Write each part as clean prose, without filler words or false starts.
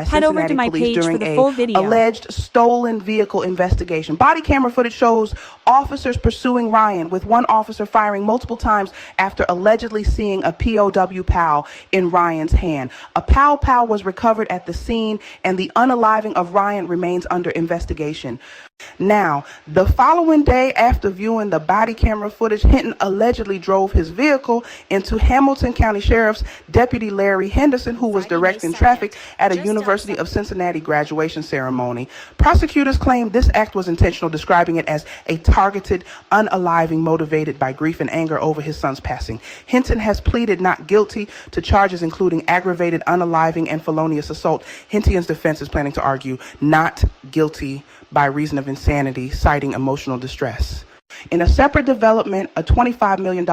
Head over to my page for the full video. Alleged stolen vehicle investigation. Body camera footage shows officers pursuing Ryan, with one officer firing multiple times after allegedly seeing a POW PAL in Ryan's hand. A PAL was recovered at the scene, and the unaliving of Ryan remains under investigation. Now, the following day after viewing the body camera footage, Hinton allegedly drove his vehicle into Hamilton County Sheriff's Deputy Larry Henderson, who was directing traffic at a University of Cincinnati graduation ceremony. Prosecutors claim this act was intentional, describing it as a targeted unaliving motivated by grief and anger over his son's passing. Hinton has pleaded not guilty to charges including aggravated unaliving and felonious assault. Hinton's defense is planning to argue not guilty by reason of insanity, citing emotional distress. In a separate development, a $25 million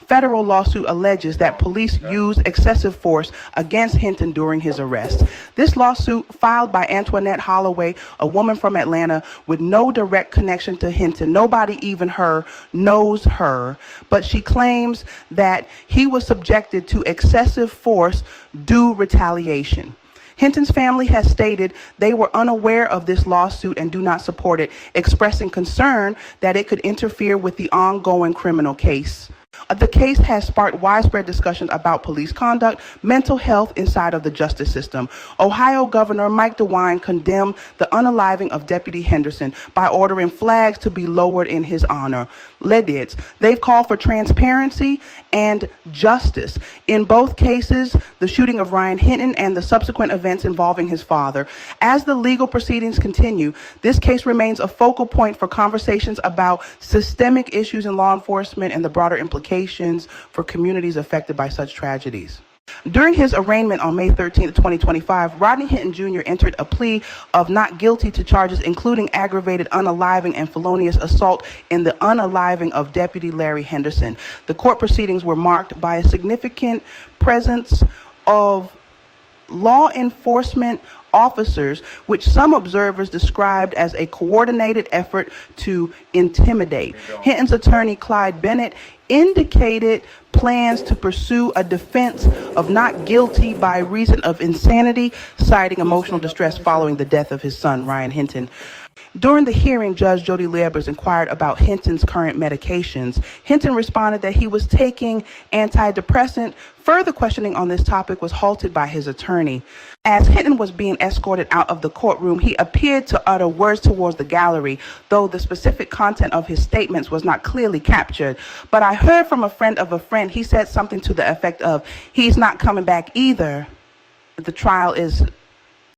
federal lawsuit alleges that police used excessive force against Hinton during his arrest. This lawsuit, filed by Antoinette Holloway, a woman from Atlanta with no direct connection to Hinton, nobody even knows her, but she claims that he was subjected to excessive force due retaliation. Hinton's family has stated they were unaware of this lawsuit and do not support it, expressing concern that it could interfere with the ongoing criminal case. The case has sparked widespread discussions about police conduct, mental health inside of the justice system. Ohio Governor Mike DeWine condemned the unaliving of Deputy Henderson by ordering flags to be lowered in his honor. They've called for transparency and justice. In both cases, the shooting of Ryan Hinton and the subsequent events involving his father. As the legal proceedings continue, this case remains a focal point for conversations about systemic issues in law enforcement and the broader implications for communities affected by such tragedies. During his arraignment on May 13, 2025, Rodney Hinton Jr. entered a plea of not guilty to charges including aggravated unaliving and felonious assault in the unaliving of Deputy Larry Henderson. The court proceedings were marked by a significant presence of law enforcement officers, which some observers described as a coordinated effort to intimidate. Hinton's attorney, Clyde Bennett, indicated plans to pursue a defense of not guilty by reason of insanity, citing emotional distress following the death of his son, Ryan Hinton. During the hearing, Judge Jody Liebers inquired about Hinton's current medications. Hinton responded that he was taking antidepressant. Further questioning on this topic was halted by his attorney. As Hinton was being escorted out of the courtroom, he appeared to utter words towards the gallery, though the specific content of his statements was not clearly captured. But I heard from a friend of a friend, he said something to the effect of, "He's not coming back either." The trial is